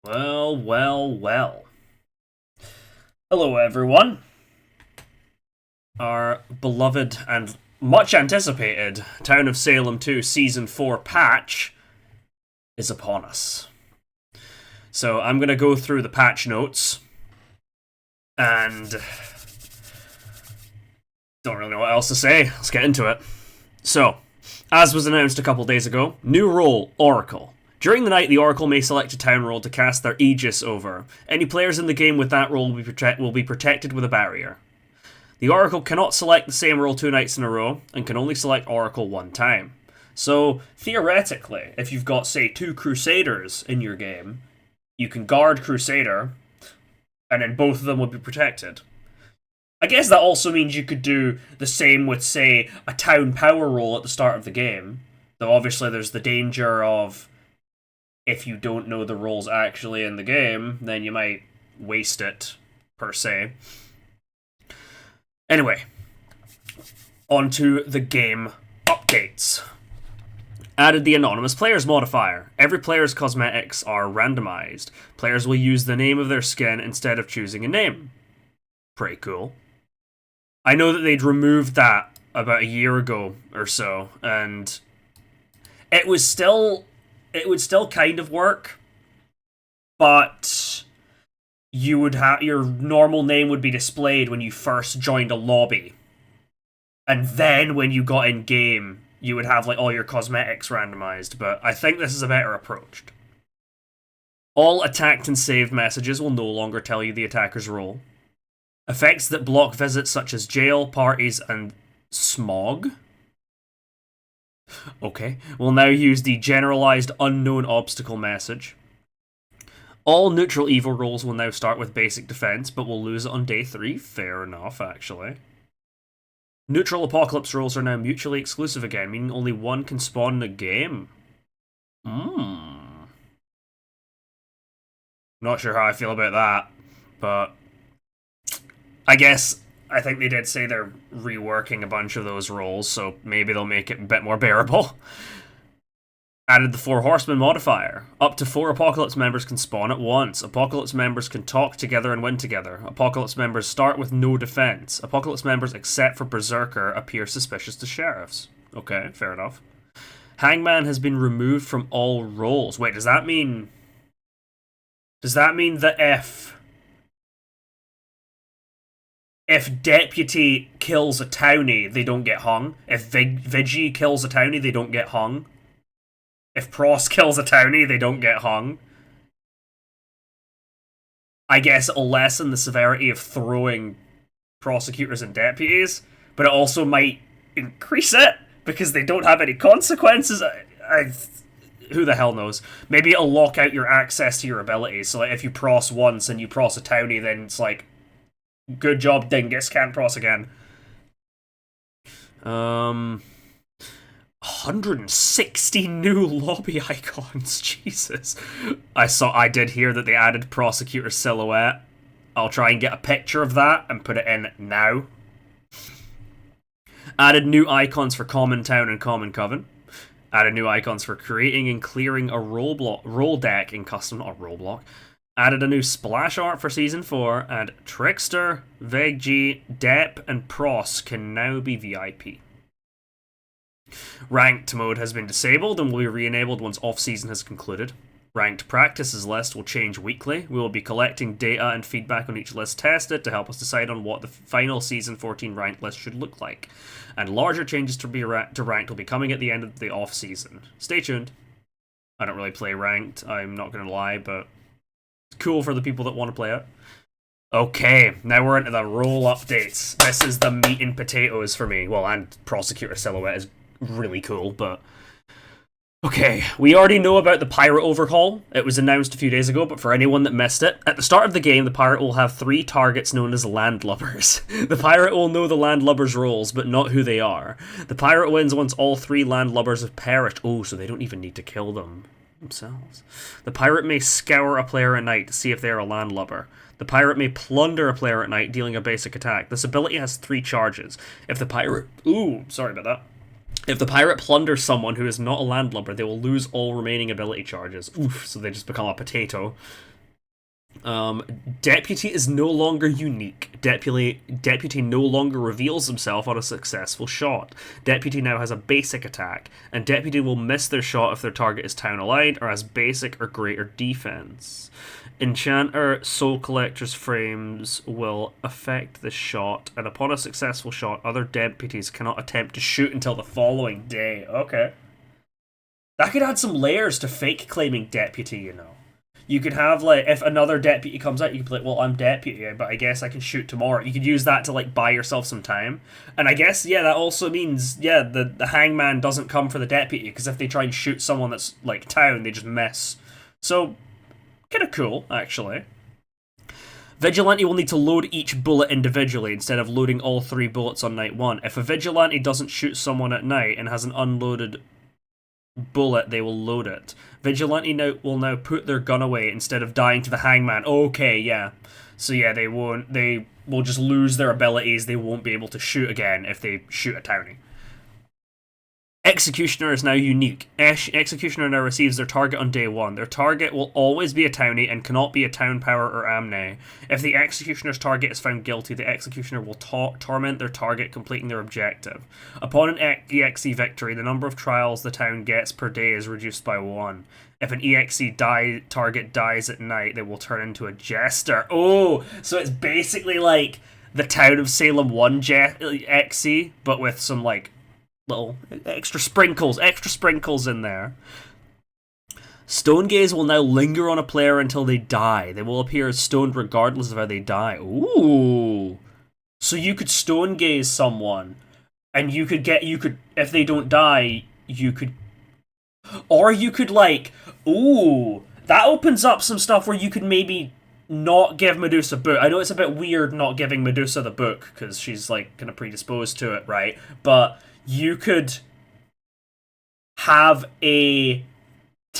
Well, well, well. Hello, everyone. Our beloved and much anticipated Town of Salem 2 Season 4 patch is upon us. So I'm going to go through the patch notes and don't really know what else to say. Let's get into it. So, as was announced a couple days ago, new role, Oracle. During the night, the Oracle may select a town role to cast their Aegis over. Any players in the game with that role will be protected with a barrier. The Oracle cannot select the same role 2 nights in a row, and can only select Oracle 1 time. So, theoretically, if you've got, say, 2 Crusaders in your game, you can guard Crusader, and then both of them will be protected. I guess that also means you could do the same with, say, a town power role at the start of the game. Though obviously there's the danger of, if you don't know the roles actually in the game, then you might waste it, per se. Anyway, on to the game updates. Added the Anonymous Players modifier. Every player's cosmetics are randomized. Players will use the name of their skin instead of choosing a name. Pretty cool. I know that they'd removed that about a year ago or so, and it would still kind of work, but you would have your normal name would be displayed when you first joined a lobby, and then when you got in game, you would have like all your cosmetics randomized. But I think this is a better approach. All attacked and saved messages will no longer tell you the attacker's role. Effects that block visits such as jail, parties, and smog, okay, will now use the generalized unknown obstacle message. All neutral evil rolls will now start with basic defense, but will lose it on day 3. Fair enough, actually. Neutral apocalypse rolls are now mutually exclusive again, meaning only one can spawn in a game. Not sure how I feel about that, but I think they did say they're reworking a bunch of those roles, so maybe they'll make it a bit more bearable. Added the 4 Horsemen modifier. Up to 4 Apocalypse members can spawn at once. Apocalypse members can talk together and win together. Apocalypse members start with no defense. Apocalypse members, except for Berserker, appear suspicious to sheriffs. Okay, fair enough. Hangman has been removed from all roles. Wait, does that mean that if Deputy kills a townie, they don't get hung? If Vigi kills a townie, they don't get hung? If Pross kills a townie, they don't get hung? I guess it'll lessen the severity of throwing prosecutors and deputies, but it also might increase it, because they don't have any consequences. Who the hell knows? Maybe it'll lock out your access to your abilities, so like if you Pross once and you Pross a townie, then it's like, good job, dingus, can't Pross again. 160 new lobby icons, Jesus. I did hear that they added Prosecutor Silhouette. I'll try and get a picture of that and put it in now. Added new icons for Common Town and Common Coven. Added new icons for creating and clearing a roll deck in custom, not a roll block. Added a new splash art for Season 4, and Trickster, Veggie, Dep, and Pross can now be VIP. Ranked mode has been disabled and will be re-enabled once off-season has concluded. Ranked practices list will change weekly. We will be collecting data and feedback on each list tested to help us decide on what the final Season 14 ranked list should look like. And larger changes to ranked will be coming at the end of the off-season. Stay tuned. I don't really play ranked, I'm not going to lie, but cool for the people that want to play it. Okay, now we're into the role updates. This is the meat and potatoes for me. Well, and Prosecutor Silhouette is really cool, but okay, we already know about the pirate overhaul. It was announced a few days ago, but for anyone that missed it, at the start of the game, the pirate will have 3 targets known as landlubbers. The pirate will know the landlubbers' roles, but not who they are. The pirate wins once all 3 landlubbers have perished. Oh, so they don't even need to kill them themselves. The pirate may scour a player at night to see if they are a landlubber. The pirate may plunder a player at night, dealing a basic attack. This ability has 3 charges. If the pirate... Ooh, sorry about that. If the pirate plunders someone who is not a landlubber, they will lose all remaining ability charges. Oof, so they just become a potato. Deputy is no longer unique. Deputy no longer reveals himself on a successful shot. Deputy now has a basic attack, and Deputy will miss their shot if their target is town aligned or has basic or greater defense. Enchanter Soul Collector's frames will affect the shot, and upon a successful shot, other deputies cannot attempt to shoot until the following day. Okay. That could add some layers to fake claiming deputy, you know. You could have, like, if another deputy comes out, you could be like, well, I'm deputy, but I guess I can shoot tomorrow. You could use that to, like, buy yourself some time. And I guess, yeah, that also means, yeah, the hangman doesn't come for the deputy, because if they try and shoot someone that's, like, town, they just miss. So, kind of cool, actually. Vigilante will need to load each bullet individually instead of loading all 3 bullets on night 1. If a Vigilante doesn't shoot someone at night and has an unloaded bullet, they will load it. Vigilante will now put their gun away instead of dying to the hangman. Okay, yeah. So yeah, they will just lose their abilities. They won't be able to shoot again if they shoot a townie. Executioner is now unique. Executioner now receives their target on day 1. Their target will always be a townie and cannot be a town power or amne. If the Executioner's target is found guilty, the Executioner will torment their target, completing their objective. Upon an EXE victory, the number of trials the town gets per day is reduced by 1. If an EXE target dies at night, they will turn into a jester. Oh, so it's basically like the Town of Salem 1 EXE, but with some, like, little extra sprinkles in there. Stone Gaze will now linger on a player until they die. They will appear as stoned regardless of how they die. Ooh. So you could Stone Gaze someone, and you could, if they don't die, you could, or you could, like, ooh, that opens up some stuff where you could maybe not give Medusa book. I know it's a bit weird not giving Medusa the book, because she's, like, kind of predisposed to it, right? But you could have a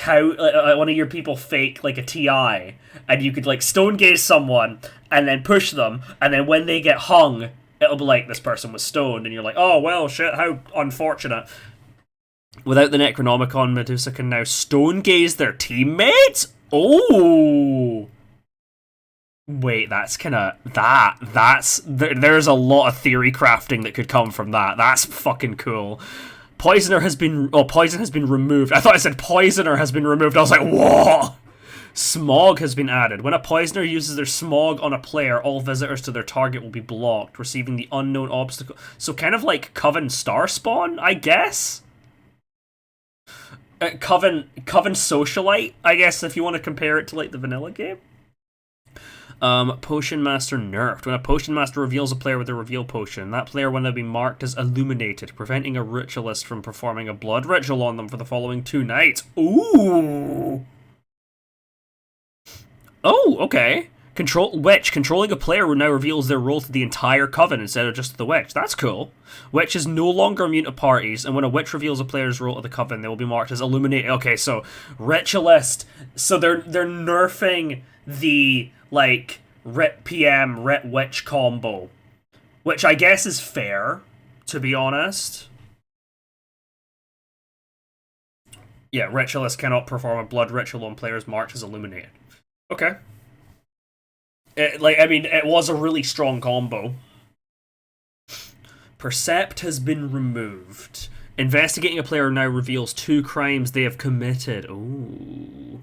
one of your people fake, like, a TI, and you could, like, Stone Gaze someone, and then push them, and then when they get hung, it'll be like, this person was stoned, and you're like, oh, well, shit, how unfortunate. Without the Necronomicon, Medusa can now Stone Gaze their teammates? Oh! Wait, that's kinda... There's a lot of theory crafting that could come from that. That's fucking cool. Poison has been removed. I thought I said Poisoner has been removed. I was like, whoa! Smog has been added. When a Poisoner uses their Smog on a player, all visitors to their target will be blocked, receiving the unknown obstacle. So kind of like Coven Starspawn, I guess? Coven Socialite, I guess, if you want to compare it to, like, the vanilla game. Potion Master nerfed. When a Potion Master reveals a player with a reveal potion, that player will now be marked as illuminated, preventing a ritualist from performing a blood ritual on them for the following 2 nights. Ooh! Oh, okay. Controlling a player now reveals their role to the entire coven instead of just to the witch. That's cool. Witch is no longer immune to parties, and when a witch reveals a player's role to the coven, they will be marked as illuminated. Okay, so ritualist. So they're nerfing the, like, Rit PM, Rit Witch combo, which I guess is fair, to be honest. Yeah, Ritualist cannot perform a blood ritual on players marked as illuminated. Okay. It was a really strong combo. Percept has been removed. Investigating a player now reveals 2 crimes they have committed. Ooh.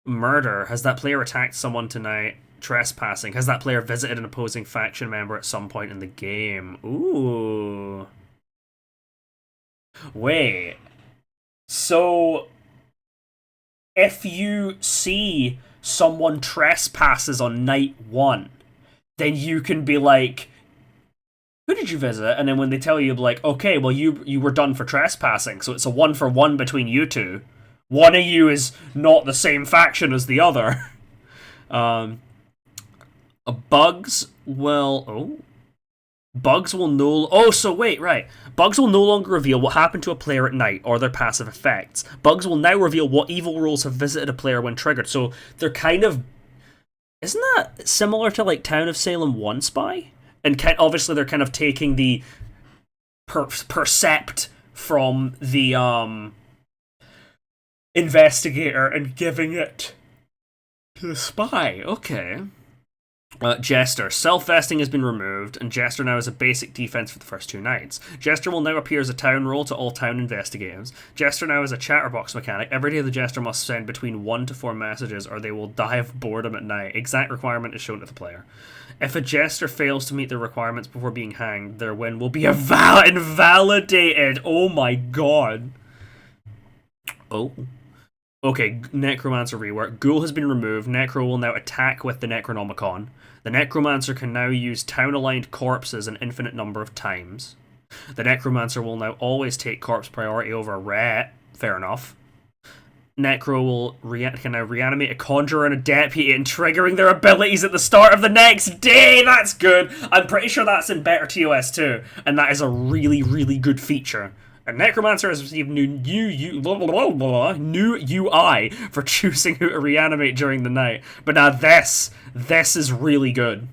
Murder. Has that player attacked someone tonight? Trespassing. Has that player visited an opposing faction member at some point in the game? Ooh. Wait. So, if you see someone trespasses on night 1, then you can be like, who did you visit? And then when they tell you, like, okay, well, you were done for trespassing, so it's a 1-for-1 between you two. One of you is not the same faction as the other. Bugs will no... Oh, so wait, right. Bugs will no longer reveal what happened to a player at night or their passive effects. Bugs will now reveal what evil rules have visited a player when triggered. So they're kind of... Isn't that similar to, like, Town of Salem 1 Spy? And obviously they're kind of taking the percept from the investigator and giving it The spy, okay. Jester. Self-vesting has been removed, and Jester now has a basic defense for the first 2 nights. Jester will now appear as a town role to all town investigatives. Jester now has a chatterbox mechanic. Every day the Jester must send between 1 to 4 messages, or they will die of boredom at night. Exact requirement is shown to the player. If a Jester fails to meet the requirements before being hanged, their win will be invalidated. Oh my god. Oh. Okay, Necromancer rework. Ghoul has been removed. Necro will now attack with the Necronomicon. The Necromancer can now use town-aligned corpses an infinite number of times. The Necromancer will now always take corpse priority over Ret. Fair enough. Necro can now reanimate a Conjurer and a Deputy and triggering their abilities at the start of the next day. That's good. I'm pretty sure that's in better TOS too, and that is a really, really good feature. And Necromancer has received new UI for choosing who to reanimate during the night. But now this is really good.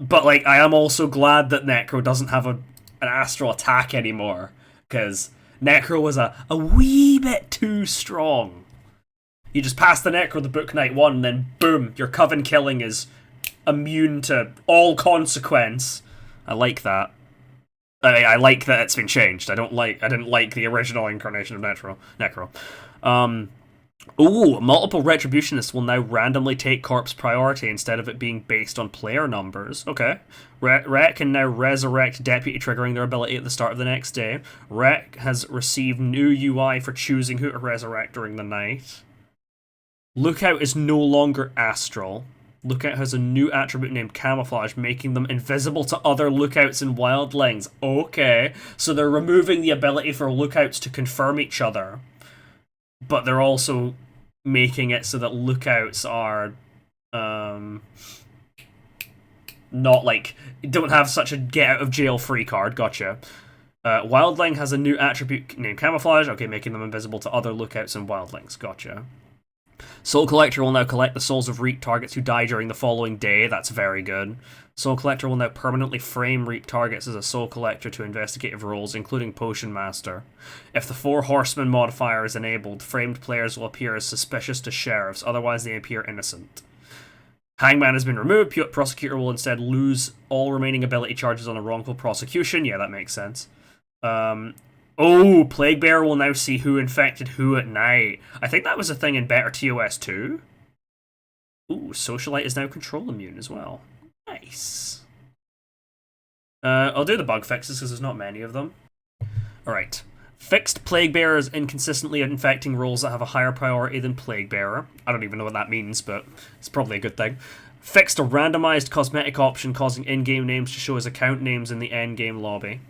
But like, I am also glad that Necro doesn't have an astral attack anymore, because Necro was a wee bit too strong. You just pass the Necro the book night 1, and then boom, your coven killing is immune to all consequence. I like that. I like that it's been changed. I didn't like the original incarnation of Necro. Multiple Retributionists will now randomly take corpse priority instead of it being based on player numbers. Okay. Ret can now resurrect Deputy, triggering their ability at the start of the next day. Ret has received new UI for choosing who to resurrect during the night. Lookout is no longer astral. Lookout has a new attribute named Camouflage, making them invisible to other Lookouts and Wildlings. Okay, so they're removing the ability for Lookouts to confirm each other, but they're also making it so that Lookouts are not like, don't have such a get out of jail free card. Gotcha. Wildling has a new attribute named Camouflage. Okay, making them invisible to other Lookouts and Wildlings. Gotcha. Soul Collector will now collect the souls of Reap targets who die during the following day. That's very good. Soul Collector will now permanently frame Reap targets as a Soul Collector to investigative roles, including Potion Master. If the 4 Horsemen modifier is enabled, framed players will appear as suspicious to sheriffs, otherwise they appear innocent. Hangman has been removed. Prosecutor will instead lose all remaining ability charges on a wrongful prosecution. Yeah, that makes sense. Plague Bearer will now see who infected who at night. I think that was a thing in better TOS too. Socialite is now control immune as well. Nice. I'll do the bug fixes because there's not many of them. Alright. Fixed Plague Bearers inconsistently infecting roles that have a higher priority than Plague Bearer. I don't even know what that means, but it's probably a good thing. Fixed a randomized cosmetic option causing in-game names to show as account names in the end-game lobby.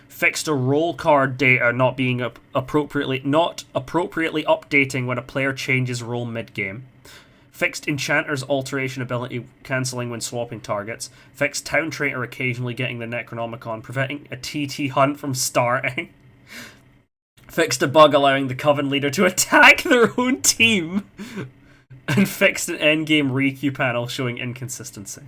Fixed a roll card data not being appropriately updating when a player changes role mid-game. Fixed Enchanter's alteration ability cancelling when swapping targets. Fixed Town Traitor occasionally getting the Necronomicon, preventing a TT hunt from starting. Fixed a bug allowing the Coven leader to attack their own team. And fixed an endgame requeue panel showing inconsistency.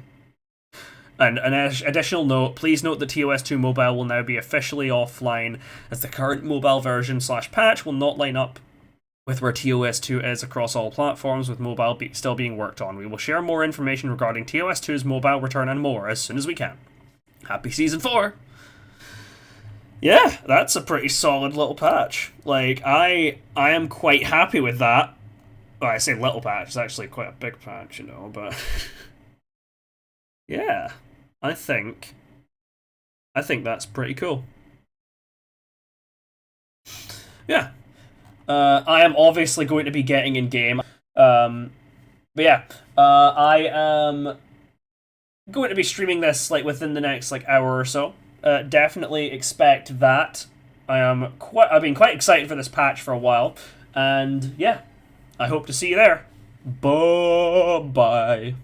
And an additional note, please note that TOS2 Mobile will now be officially offline, as the current mobile version / patch will not line up with where TOS2 is across all platforms, with mobile still being worked on. We will share more information regarding TOS2's mobile return and more as soon as we can. Happy Season 4! Yeah, that's a pretty solid little patch. Like, I am quite happy with that. Well, I say little patch, it's actually quite a big patch, you know, but... yeah. I think that's pretty cool. Yeah. I am obviously going to be getting in game. But yeah. I am going to be streaming this like within the next like hour or so. Definitely expect that. I've been quite excited for this patch for a while. And yeah. I hope to see you there. Bye-bye.